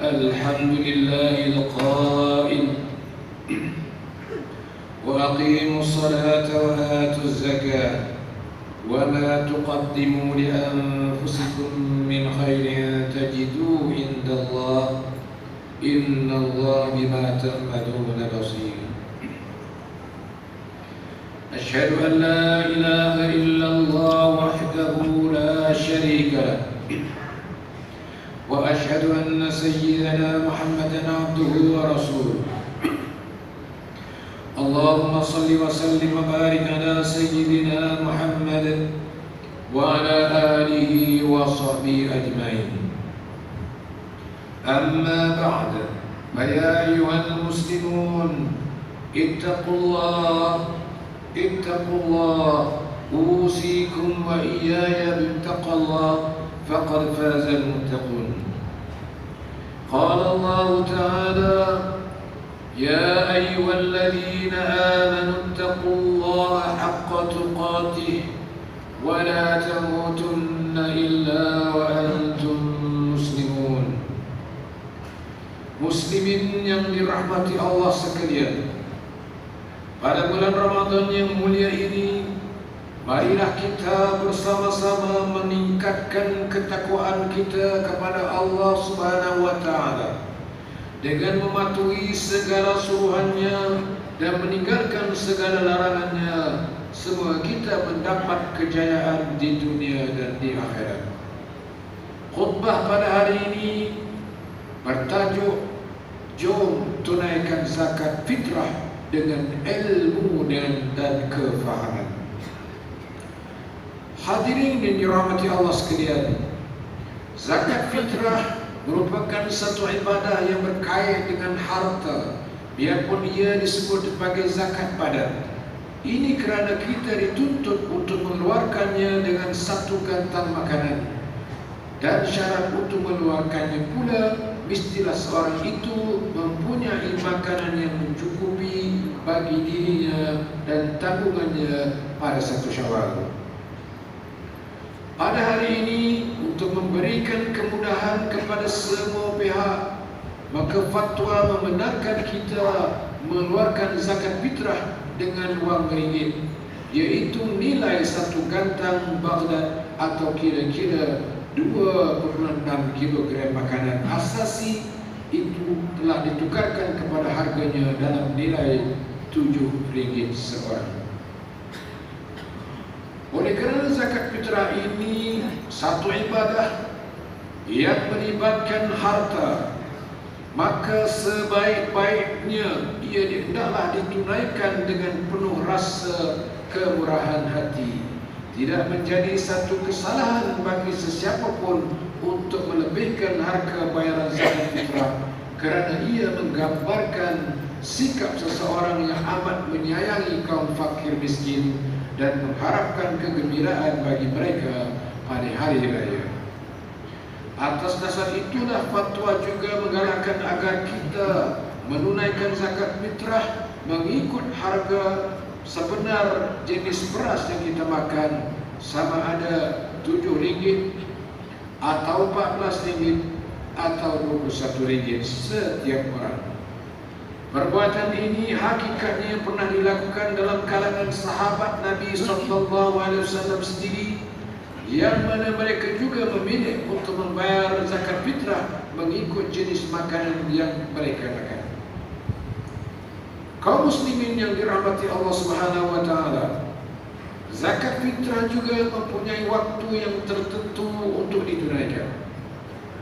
الحمد لله القائل وأقيموا الصلاة وآتوا الزكاة وما تقدموا لأنفسكم من خير تجدوه عند الله إن الله بما تعملون بصير. أشهد أن لا إله إلا الله وحده لا شريك له وأشهد أن سيدنا محمدا عبده ورسوله. اللهم صل وسلم وبارك على سيدنا محمد وعلى آله وصحبه أجمعين. أما بعد، فيا أيها المسلمون اتقوا الله أوصيكم وإياي بتقوى الله فقد فاز المتقون. قال الله تعالى: يا أيها الذين آمنوا اتقوا الله حق تقاته ولا تموتن إلا وأنتم مسلمون. Muslimin yang dirahmati Allah sekalian, pada bulan Ramadan yang mulia ini, marilah kita bersama-sama meningkatkan ketakwaan kita kepada Allah Subhanahu wa Ta'ala dengan mematuhi segala suruhannya dan meninggalkan segala larangannya. Semua kita mendapat kejayaan di dunia dan di akhirat. Khutbah pada hari ini bertajuk "Jom tunaikan zakat fitrah dengan ilmu dan kefahaman." Hadirin yang dirahmati Allah sekalian, zakat fitrah merupakan satu ibadah yang berkait dengan harta, biarpun ia disebut sebagai zakat badan. Ini kerana kita dituntut untuk mengeluarkannya dengan satu gantang makanan, dan syarat untuk mengeluarkannya pula mestilah seorang itu mempunyai makanan yang mencukupi bagi dirinya dan tabungannya pada satu Syawal. Pada hari ini, untuk memberikan kemudahan kepada semua pihak, maka fatwa membenarkan kita mengeluarkan zakat fitrah dengan wang ringgit, iaitu nilai satu gantang Baghdad atau kira-kira 2,6 kilogram makanan asasi. Itu telah ditukarkan kepada harganya dalam nilai RM7 seorang. Oleh kerana zakat fitrah ini satu ibadah yang melibatkan harta, maka sebaik-baiknya ia hendaklah ditunaikan dengan penuh rasa kemurahan hati. Tidak menjadi satu kesalahan bagi sesiapa pun untuk melebihkan harga bayaran zakat fitrah, kerana ia menggambarkan sikap seseorang yang amat menyayangi kaum fakir miskin dan mengharapkan kegembiraan bagi mereka pada hari raya. Atas dasar itulah fatwa juga menggalakkan agar kita menunaikan zakat fitrah mengikut harga sebenar jenis beras yang kita makan, sama ada RM7 atau RM14 atau RM21 setiap orang. Perbuatan ini hakikatnya pernah dilakukan dalam kalangan sahabat Nabi SAW sendiri, yang mana mereka juga memilih untuk membayar zakat fitrah mengikut jenis makanan yang mereka makan. Kaum muslimin yang dirahmati Allah Subhanahu wa Ta'ala, zakat fitrah juga mempunyai waktu yang tertentu untuk ditunaikan.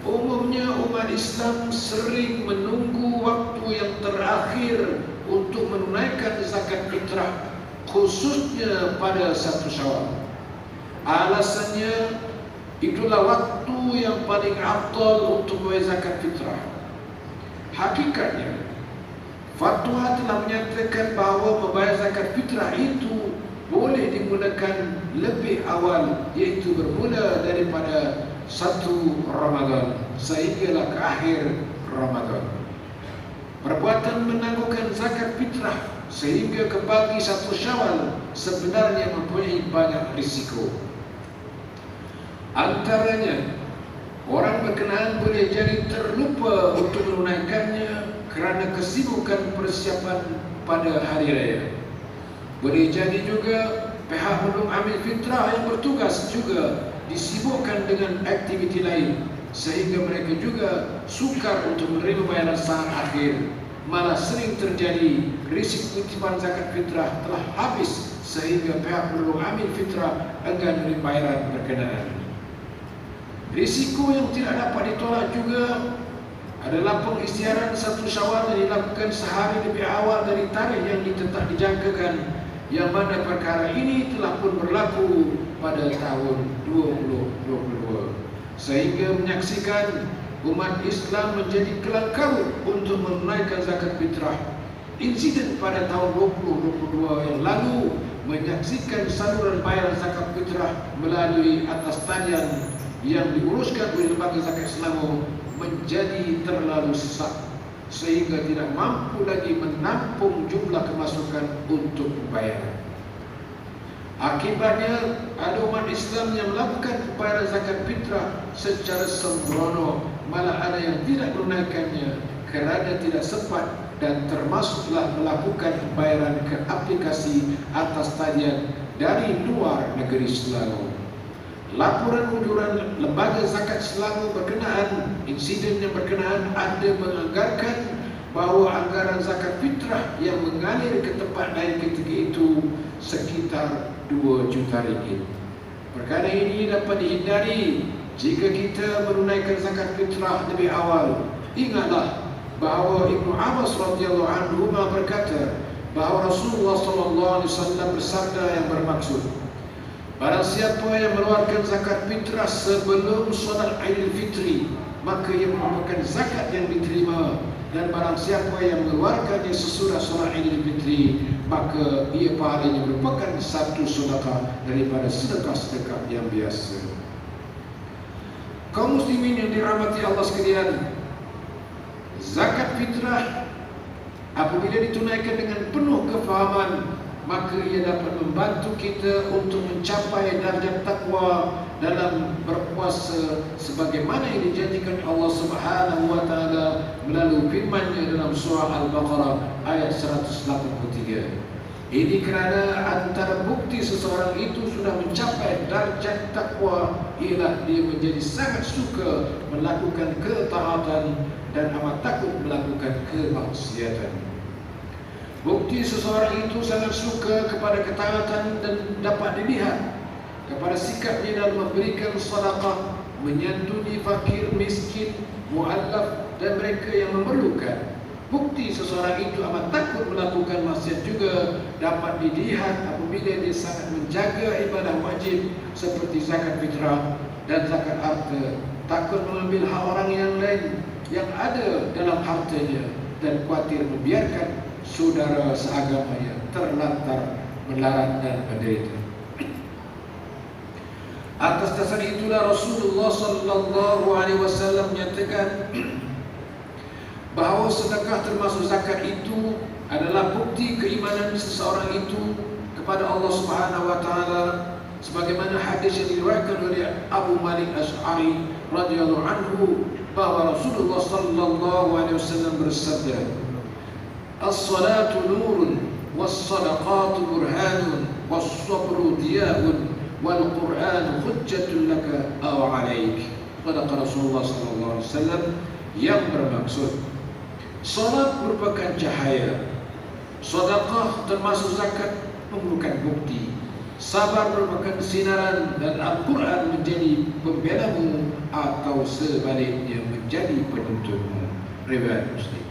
Umumnya umat Islam sering menunggu waktu yang terakhir untuk menunaikan zakat fitrah, khususnya pada satu Syawal. Alasannya, itulah waktu yang paling afdal untuk membayar zakat fitrah. Hakikatnya, fatwa telah menyatakan bahawa membayar zakat fitrah itu boleh dimulakan lebih awal, iaitu bermula daripada 1 Ramadan sehinggalah ke akhir Ramadan. Perbuatan menangguhkan zakat fitrah sehingga ke pagi 1 Syawal sebenarnya mempunyai banyak risiko. Antaranya, Orang berkenaan boleh jadi terlupa untuk menunaikannya kerana kesibukan persiapan pada hari raya. Boleh jadi juga pihak penulung amil fitrah yang bertugas juga disibukkan dengan aktiviti lain, sehingga mereka juga sukar untuk menerima bayaran saat akhir. Malah sering terjadi risiko kutipan zakat fitrah telah habis sehingga pihak penulung amil fitrah enggan menerima bayaran berkenaan. Risiko yang tidak dapat ditolak juga adalah pengisytiharan 1 Syawal yang dilakukan sehari lebih awal dari tarikh yang ditetap dijangkakan, yang mana perkara ini telah pun berlaku pada tahun 2022, sehingga menyaksikan umat Islam menjadi kelang kabut untuk menunaikan zakat fitrah. Insiden pada tahun 2022 yang lalu menyaksikan saluran bayaran zakat fitrah melalui atas talian yang diuruskan oleh lembaga zakat Selangor menjadi terlalu sesak sehingga tidak mampu lagi menampung jumlah kemasukan untuk pembayaran. Akibatnya ada umat Islam yang melakukan pembayaran zakat fitrah secara sembrono, malah ada yang tidak menunaikannya kerana tidak sempat dan termasuklah melakukan pembayaran ke aplikasi atas talian dari luar negeri Selangor. Laporan ujuran Lembaga Zakat Selangor berkenaan insiden yang berkenaan ada menganggarkan bahawa anggaran zakat fitrah yang mengalir ke tempat lain ketika itu sekitar 2 juta ringgit. Perkara ini dapat dihindari jika kita menunaikan zakat fitrah lebih awal. Ingatlah bahawa Ibnu Abbas radhiyallahu anhu berkata bahawa Rasulullah SAW bersabda yang bermaksud, barang siapa yang mengeluarkan zakat fitrah sebelum solat Aidil Fitri, maka ia merupakan zakat yang diterima. Dan barang siapa yang mengeluarkannya sesudah solat Aidil Fitri, maka ia pahalanya merupakan satu sedekah daripada sedekah-sedekah yang biasa. Kaum muslimin yang dirahmati Allah sekalian, zakat fitrah apabila ditunaikan dengan penuh kefahaman, maka ia dapat membantu kita untuk mencapai darjat takwa dalam berpuasa sebagaimana yang dijanjikan Allah Subhanahu wa taala melalui firman-Nya dalam surah Al-Baqarah ayat 183. Ini kerana antara bukti seseorang itu sudah mencapai darjat takwa ialah dia menjadi sangat suka melakukan ketaatan dan amat takut melakukan kemaksiatan. Bukti seseorang itu sangat suka kepada ketaatan dan dapat dilihat kepada sikapnya dalam memberikan sedekah, menyantuni fakir, miskin, mu'allaf dan mereka yang memerlukan. Bukti seseorang itu amat takut melakukan maksiat juga dapat dilihat apabila dia sangat menjaga ibadah wajib seperti zakat fitrah dan zakat harta, takut mengambil hak orang yang lain yang ada dalam hartanya dan khawatir membiarkan saudara seagamanya terlantar, melarat dan menderita. Atas dasar itulah Rasulullah sallallahu alaihi wasallam menyatakan bahawa sedekah termasuk zakat itu adalah bukti keimanan seseorang itu kepada Allah Subhanahu wa taala, sebagaimana hadis yang diriwayatkan oleh Abu Malik Asy'ari radhiyallahu anhu bahawa Rasulullah sallallahu alaihi wasallam bersabda, as-salatu nurun was-sadaqatu burhanun was-sabru diya'un wal-Qur'an hujjatun laka aw 'alaik. Kata Rasulullah sallallahu alaihi wasallam yang bermaksud salat merupakan cahaya, sedekah termasuk zakat memerlukan bukti, sabar merupakan sinaran dan Al-Quran menjadi pembelamu atau sebaliknya menjadi penuntutmu. Riwayat Muslim.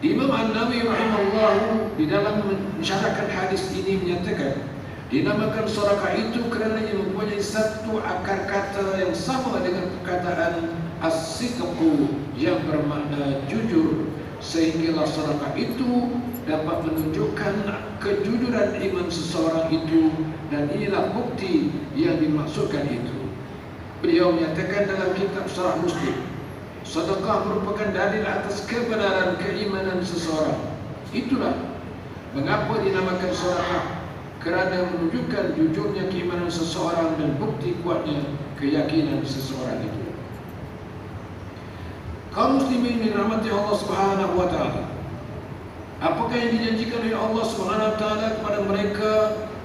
Imam An-Nawawi rahimahullah di dalam mensyarahkan hadis ini menyatakan dinamakan sedekah itu kerana ia mempunyai satu akar kata yang sama dengan perkataan as-sidqu yang bermakna jujur, sehingga sedekah itu dapat menunjukkan kejujuran iman seseorang itu dan inilah bukti yang dimaksudkan itu. Beliau menyatakan dalam kitab Syarah Muslim, sedekah merupakan dalil atas kebenaran keimanan seseorang. Itulah mengapa dinamakan sedekah, kerana menunjukkan jujurnya keimanan seseorang dan bukti kuatnya keyakinan seseorang itu. Kaum muslimin dirahmati Allah Subhanahu wa taala. Apakah yang dijanjikan oleh Allah Subhanahu wa taala kepada mereka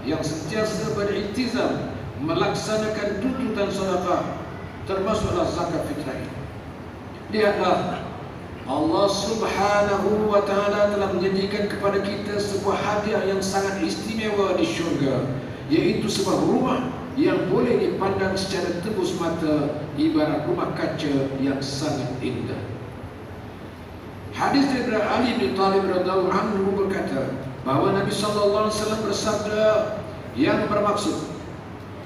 yang sentiasa berikhtizam melaksanakan tuntutan sedekah, termasuklah zakat fitrah ini. Lihatlah, Allah Subhanahu wa taala telah menjanjikan kepada kita sebuah hadiah yang sangat istimewa di syurga, yaitu sebuah rumah yang boleh dipandang secara tebus mata, ibarat rumah kaca yang sangat indah. Hadis dari Ali bin Thalib radhiyallahu anhu berkata bahawa Nabi sallallahu alaihi wasallam bersabda yang bermaksud,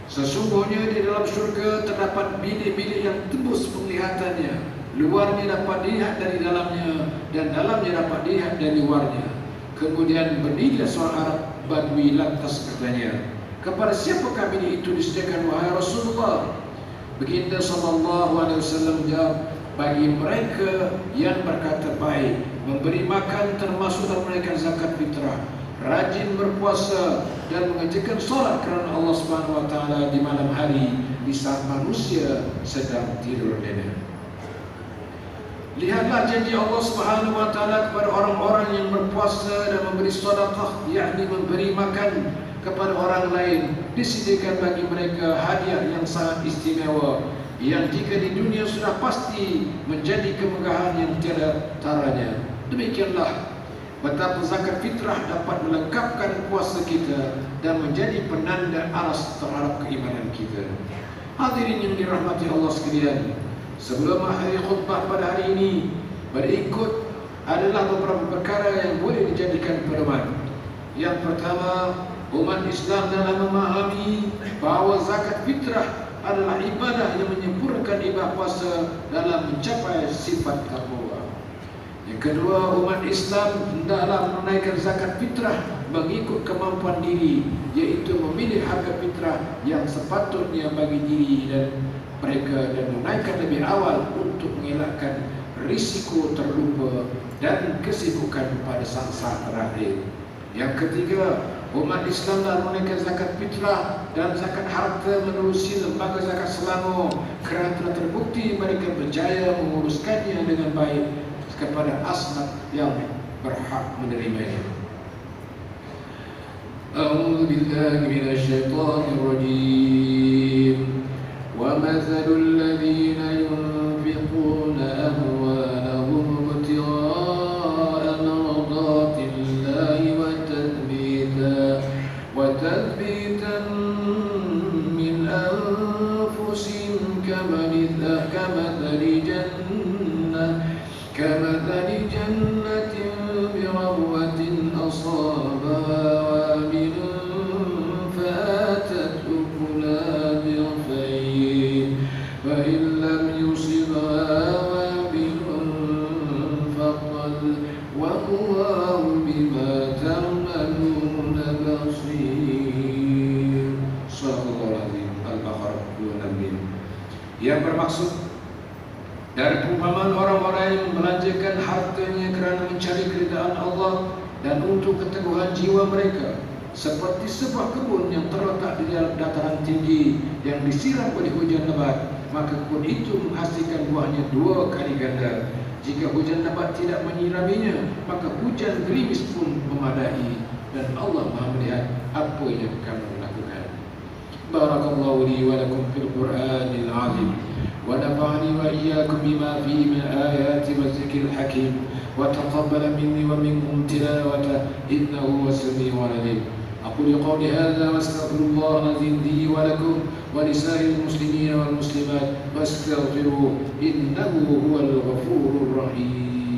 sesungguhnya di dalam syurga terdapat bilik-bilik yang tebus penglihatannya, luarnya dapat dilihat dari dalamnya dan dalamnya dapat dilihat dari luarnya. Kemudian berdirilah seorang Arab Badui, lantas katanya, kepada siapakah bilik itu disediakan wahai Rasulullah? Baginda sallallahu alaihi wasallam menjawab, bagi mereka yang berkata baik, memberi makan termasuk dalam menunaikan zakat fitrah, rajin berpuasa dan mengerjakan solat kerana Allah Subhanahu wa taala di malam hari di saat manusia sedang tidur lena. Lihatlah janji Allah Subhanahu wa taala kepada orang-orang yang berpuasa dan memberi sedekah, yakni memberi makan kepada orang lain, disediakan bagi mereka hadiah yang sangat istimewa, yang jika di dunia sudah pasti menjadi kemegahan yang tiada taranya. Demikianlah betapa zakat fitrah dapat melengkapkan puasa kita dan menjadi penanda aras terhadap keimanan kita. Hadirin yang dirahmati Allah sekalian, sebelum akhir khutbah pada hari ini, berikut adalah beberapa perkara yang boleh dijadikan pedoman. Yang pertama, umat Islam dalam memahami bahawa zakat fitrah adalah ibadah yang menyempurnakan ibadah puasa dalam mencapai sifat takwa. Yang kedua, umat Islam hendaklah menunaikan zakat fitrah mengikut kemampuan diri, iaitu memilih harga fitrah yang sepatutnya bagi diri dan mereka dan menunaikan lebih awal untuk mengelakkan risiko terlupa dan kesibukan pada saat-saat terakhir. Yang ketiga, umat Islam dalam menunaikan zakat fitrah dan zakat harta menerusi lembaga zakat Selangor kerana telah terbukti mereka berjaya menguruskannya dengan baik kepada asnaf yang berhak menerimanya. A'udzu billahi minasyaitonir rajim. Wa mathalul ladzina yunfiquna amwalahum ibtigha'a mardatillahi wa tathbitan min anfusihim kamathali jannatin birawwatin asabaha wabilun fa'atat ukulaha dhi'fayn wa in lam yusibha wabilun faqal wa Allahu bima ta'maluna basir. Shallallahul azim. Al-Baqarah 26. Yang bermaksud dari perumpamaan orang-orang yang membelanjakan hartanya kerana mencari keridaan Allah dan untuk keteguhan jiwa mereka, seperti sebuah kebun yang terletak di dalam dataran tinggi yang disiram oleh hujan lebat, maka kebun itu menghasilkan buahnya 2 kali ganda. Jika hujan lebat tidak menyiraminya, maka hujan gerimis pun memadai, dan Allah Maha melihat apa yang kamu lakukan. Barakallahu li wa lakum fil Qur'anil azim. ونفعني وإياكم بما فيه من آيات والذكر الحكيم وتقبل مني ومنكم تلاوته إنه هو السميع العليم. أقول قولي هذا وأستغفر الله العظيم لي ولكم ولسائر المسلمين والمسلمات واستغفروه إنه هو الغفور الرحيم.